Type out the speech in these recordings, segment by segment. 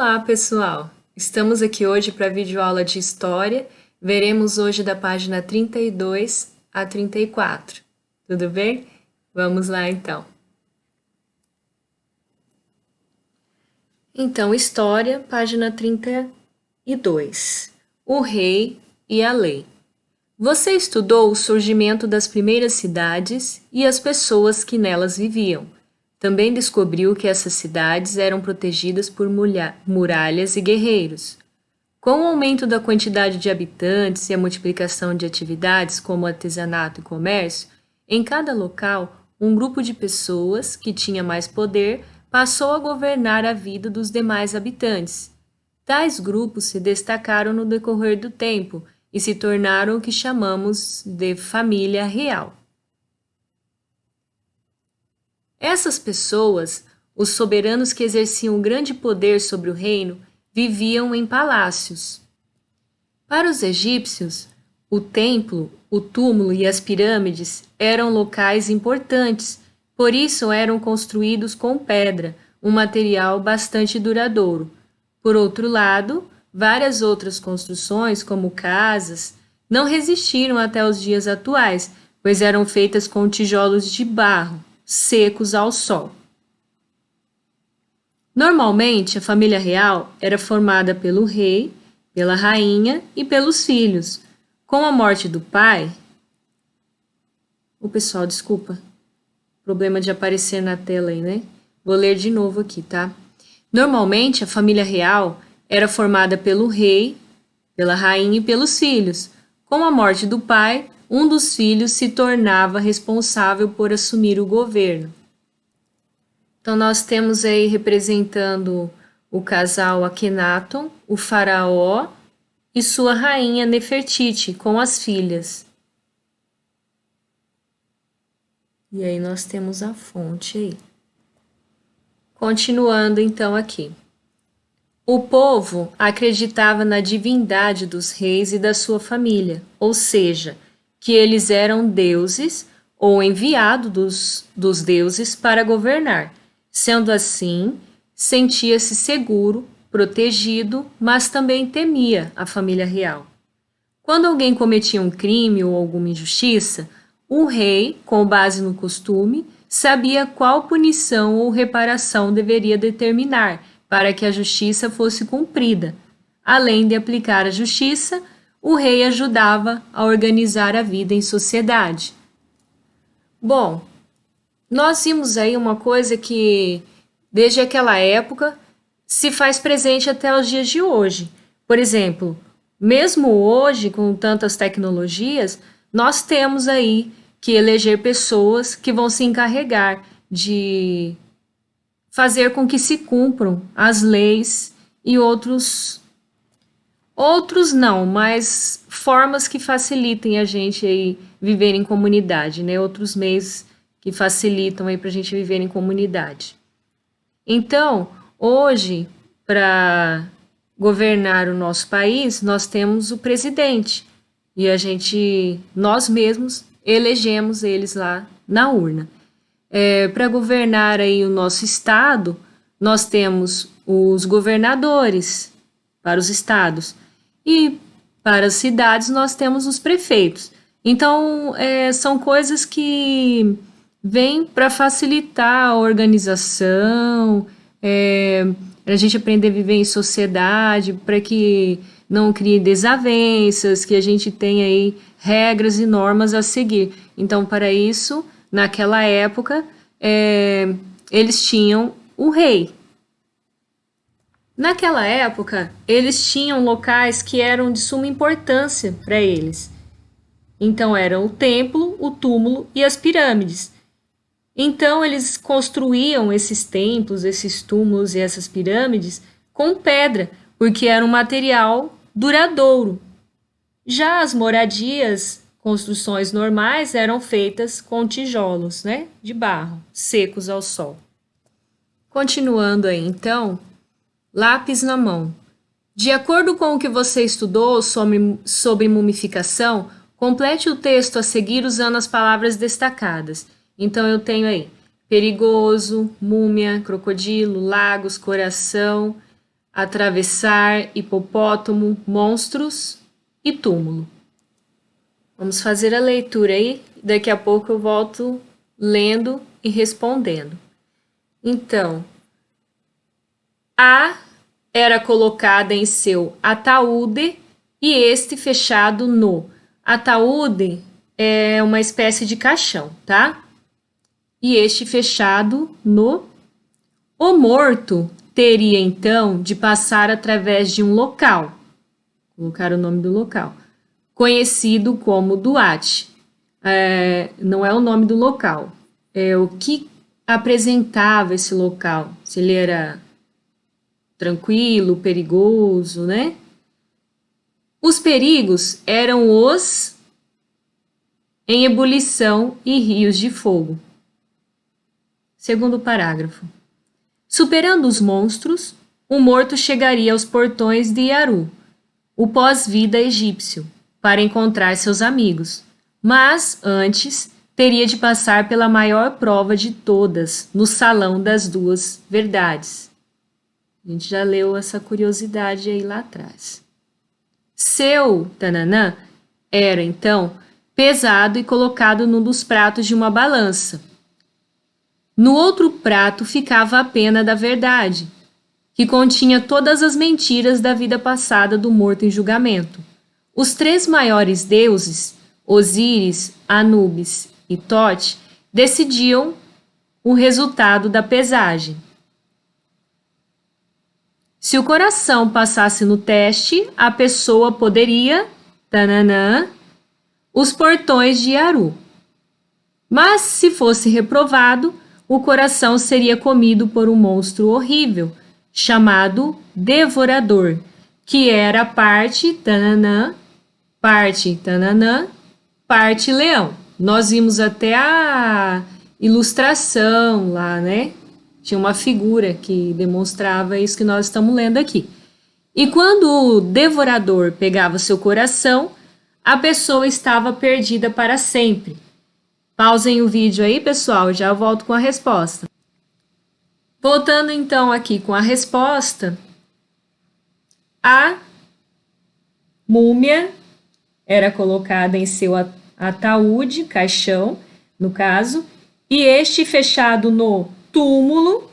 Olá, pessoal! Estamos aqui hoje para a videoaula de História. Veremos hoje da página 32 a 34. Tudo bem? Vamos lá, então. Então, História, página 32. O rei e a lei. Você estudou o surgimento das primeiras cidades e as pessoas que nelas viviam. Também descobriu que essas cidades eram protegidas por muralhas e guerreiros. Com o aumento da quantidade de habitantes e a multiplicação de atividades como artesanato e comércio, em cada local, um grupo de pessoas que tinha mais poder passou a governar a vida dos demais habitantes. Tais grupos se destacaram no decorrer do tempo e se tornaram o que chamamos de família real. Essas pessoas, os soberanos que exerciam grande poder sobre o reino, viviam em palácios. Para os egípcios, o templo, o túmulo e as pirâmides eram locais importantes, por isso eram construídos com pedra, um material bastante duradouro. Por outro lado, várias outras construções, como casas, não resistiram até os dias atuais, pois eram feitas com tijolos de barro, secos ao sol. Normalmente, a família real era formada pelo rei, pela rainha e pelos filhos. Com a morte do pai... desculpa. Problema de aparecer na tela aí, né? Vou ler de novo aqui, tá? Normalmente, a família real era formada pelo rei, pela rainha e pelos filhos. Com a morte do pai, um dos filhos se tornava responsável por assumir o governo. Então, nós temos aí representando o casal Akhenaton, o faraó e sua rainha Nefertiti, com as filhas. E aí nós temos a fonte aí. Continuando então aqui. O povo acreditava na divindade dos reis e da sua família, ou seja, que eles eram deuses ou enviados dos deuses para governar. Sendo assim, sentia-se seguro, protegido, mas também temia a família real. Quando alguém cometia um crime ou alguma injustiça, o rei, com base no costume, sabia qual punição ou reparação deveria determinar para que a justiça fosse cumprida. Além de aplicar a justiça, o rei ajudava a organizar a vida em sociedade. Bom, nós vimos aí uma coisa que, desde aquela época, se faz presente até os dias de hoje. Por exemplo, mesmo hoje, com tantas tecnologias, nós temos aí que eleger pessoas que vão se encarregar de fazer com que se cumpram as leis e outros não, mas formas que facilitem a gente aí viver em comunidade, né? Outros meios que facilitam aí para a gente viver em comunidade. Então, hoje, para governar o nosso país, nós temos o presidente e nós mesmos elegemos eles lá na urna. Para governar aí o nosso estado, nós temos os governadores para os estados e para as cidades nós temos os prefeitos. Então, são coisas que vêm para facilitar a organização, a gente aprender a viver em sociedade, para que não crie desavenças, que a gente tenha aí regras e normas a seguir. Então, para isso, naquela época, eles tinham o rei. Naquela época, eles tinham locais que eram de suma importância para eles. Então, eram o templo, o túmulo e as pirâmides. Então, eles construíam esses templos, esses túmulos e essas pirâmides com pedra, porque era um material duradouro. Já as moradias, construções normais, eram feitas com tijolos, né, de barro, secos ao sol. Continuando aí, então, lápis na mão. De acordo com o que você estudou sobre mumificação, complete o texto a seguir usando as palavras destacadas. Então, eu tenho aí perigoso, múmia, crocodilo, lagos, coração. atravessar, hipopótamo, monstros e túmulo. Vamos fazer a leitura aí, daqui a pouco eu volto lendo e respondendo. Então, A era colocada em seu ataúde e este fechado no. Ataúde é uma espécie de caixão, tá? E este fechado no. O morto teria então de passar através de um local, colocar o nome do local, conhecido como Duat. Não é o nome do local, é o que apresentava esse local, se ele era tranquilo, perigoso, né? Os perigos eram os em ebulição e rios de fogo. Segundo parágrafo. Superando os monstros, o morto chegaria aos portões de Yaru, o pós-vida egípcio, para encontrar seus amigos. Mas, antes, teria de passar pela maior prova de todas, no Salão das Duas Verdades. A gente já leu essa curiosidade aí lá atrás. Seu Tananã era, então, pesado e colocado num dos pratos de uma balança. No outro prato ficava a pena da verdade, que continha todas as mentiras da vida passada do morto em julgamento. Os três maiores deuses, Osíris, Anubis e Tote, decidiam o resultado da pesagem. Se o coração passasse no teste, a pessoa poderia, tananã, os portões de Yaru. Mas se fosse reprovado, o coração seria comido por um monstro horrível, chamado Devorador, que era parte tananã, parte leão. Nós vimos até a ilustração lá, né? Tinha uma figura que demonstrava isso que nós estamos lendo aqui. E quando o devorador pegava seu coração, a pessoa estava perdida para sempre. Pausem o vídeo aí, pessoal, já volto com a resposta. Voltando então aqui com a resposta, a múmia era colocada em seu ataúde, caixão, no caso, e este fechado no túmulo.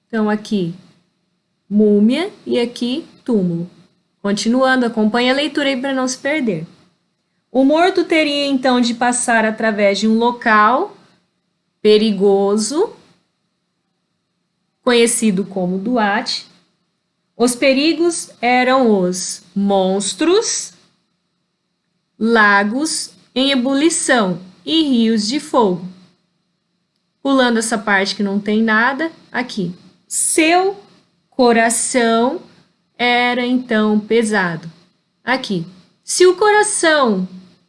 Então, aqui, múmia e aqui, túmulo. Continuando, acompanhe a leitura aí para não se perder. O morto teria, então, de passar através de um local perigoso, conhecido como Duat. Os perigos eram os monstros, lagos em ebulição e rios de fogo. Pulando essa parte que não tem nada, aqui. Seu coração era então pesado. Aqui. Se o coração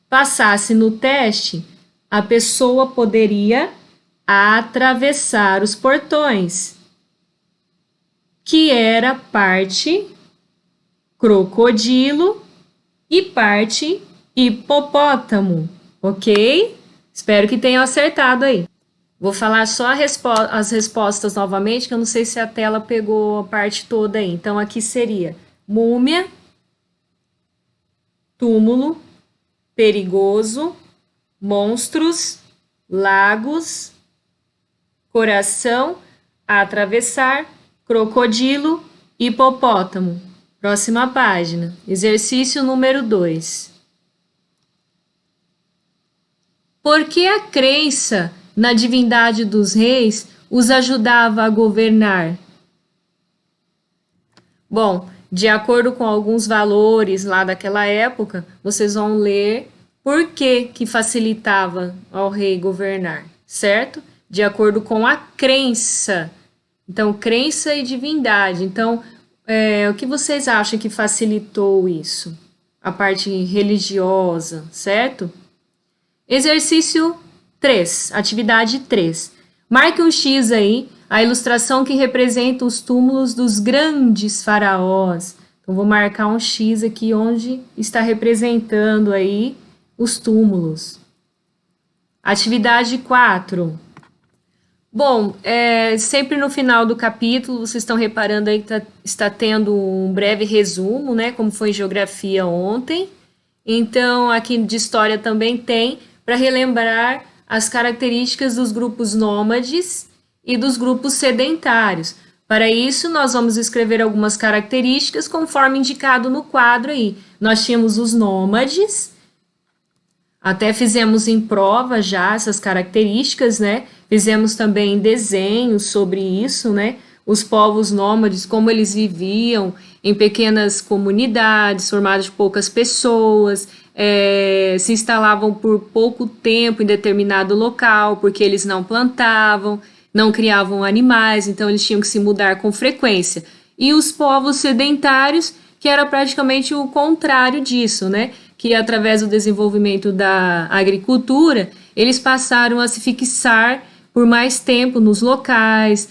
passasse no teste, a pessoa poderia atravessar os portões, que era parte crocodilo e parte hipopótamo, ok? Espero que tenham acertado aí. Vou falar só as respostas novamente, que eu não sei se a tela pegou a parte toda aí. Então, aqui seria múmia, túmulo, perigoso, monstros, lagos, coração, atravessar, crocodilo, hipopótamo. Próxima página. Exercício número 2. Por que a crença na divindade dos reis os ajudava a governar? Bom, de acordo com alguns valores lá daquela época, vocês vão ler por que facilitava ao rei governar, certo? De acordo com a crença. Então, crença e divindade. Então, o que vocês acham que facilitou isso? A parte religiosa, certo? Exercício 3, atividade 3. Marque um X aí, a ilustração que representa os túmulos dos grandes faraós. Então, vou marcar um X aqui onde está representando aí os túmulos. Atividade 4. Bom, sempre no final do capítulo, vocês estão reparando aí que está tendo um breve resumo, né? Como foi em geografia ontem. Então, aqui de história também tem, para relembrar as características dos grupos nômades e dos grupos sedentários. Para isso, nós vamos escrever algumas características conforme indicado no quadro aí. Nós tínhamos os nômades, até fizemos em prova já essas características, né? Fizemos também desenhos sobre isso, né? Os povos nômades, como eles viviam em pequenas comunidades formadas de poucas pessoas, se instalavam por pouco tempo em determinado local, porque eles não plantavam, não criavam animais, então eles tinham que se mudar com frequência. E os povos sedentários, que era praticamente o contrário disso, né? Que através do desenvolvimento da agricultura, eles passaram a se fixar por mais tempo nos locais,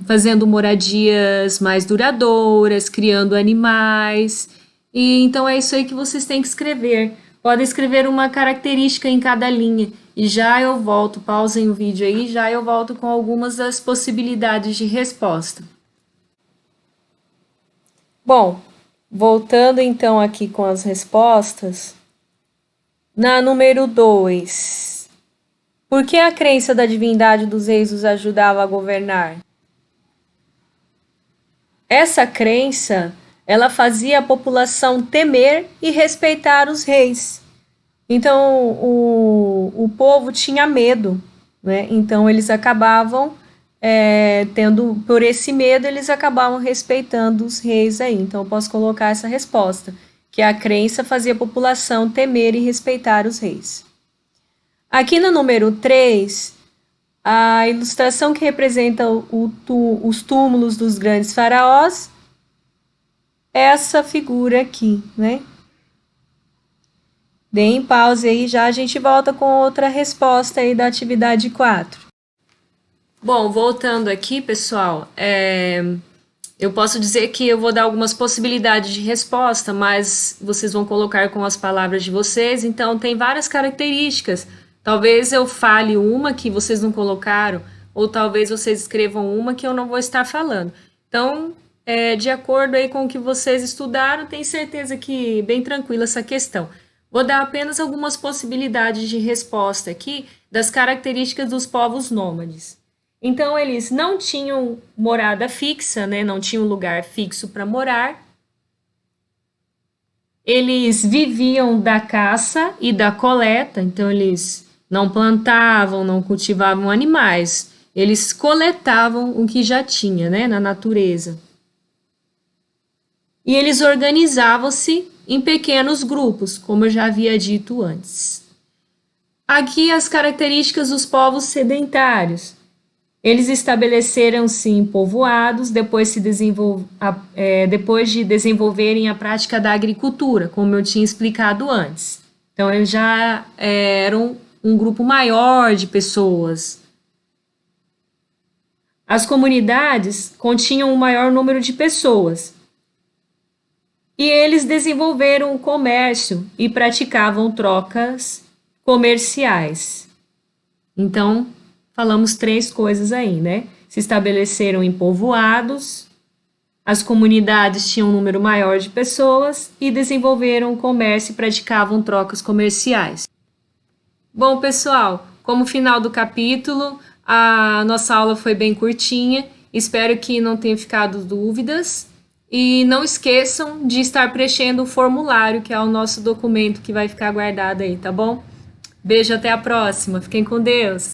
fazendo moradias mais duradouras, criando animais. E então é isso aí que vocês têm que escrever. Podem escrever uma característica em cada linha. E já eu volto, pausem o vídeo aí, já eu volto com algumas das possibilidades de resposta. Bom, voltando então aqui com as respostas, na número 2, por que a crença da divindade dos reis os ajudava a governar? Essa crença, ela fazia a população temer e respeitar os reis. Então, o povo tinha medo, né? Então, eles acabavam por esse medo, eles acabavam respeitando os reis aí. Então, eu posso colocar essa resposta, que a crença fazia a população temer e respeitar os reis. Aqui no número 3, a ilustração que representa os túmulos dos grandes faraós, essa figura aqui, né? Deem pause aí, já a gente volta com outra resposta aí da atividade 4. Bom, voltando aqui, pessoal, eu posso dizer que eu vou dar algumas possibilidades de resposta, mas vocês vão colocar com as palavras de vocês, então tem várias características. Talvez eu fale uma que vocês não colocaram, ou talvez vocês escrevam uma que eu não vou estar falando. Então, de acordo aí com o que vocês estudaram, tenho certeza que bem tranquila essa questão. Vou dar apenas algumas possibilidades de resposta aqui das características dos povos nômades. Então, eles não tinham morada fixa, né? Não tinham lugar fixo para morar. Eles viviam da caça e da coleta, então eles não plantavam, não cultivavam animais. Eles coletavam o que já tinha, né, na natureza. E eles organizavam-se em pequenos grupos, como eu já havia dito antes. Aqui as características dos povos sedentários. Eles estabeleceram-se em povoados depois de desenvolverem a prática da agricultura, como eu tinha explicado antes. Então, eles já eram um grupo maior de pessoas. As comunidades continham um maior número de pessoas. E eles desenvolveram o comércio e praticavam trocas comerciais. Então, falamos 3 coisas aí, né? Se estabeleceram em povoados, as comunidades tinham um número maior de pessoas e desenvolveram o comércio e praticavam trocas comerciais. Bom, pessoal, como final do capítulo, a nossa aula foi bem curtinha, espero que não tenha ficado dúvidas e não esqueçam de estar preenchendo o formulário, que é o nosso documento que vai ficar guardado aí, tá bom? Beijo, até a próxima, fiquem com Deus!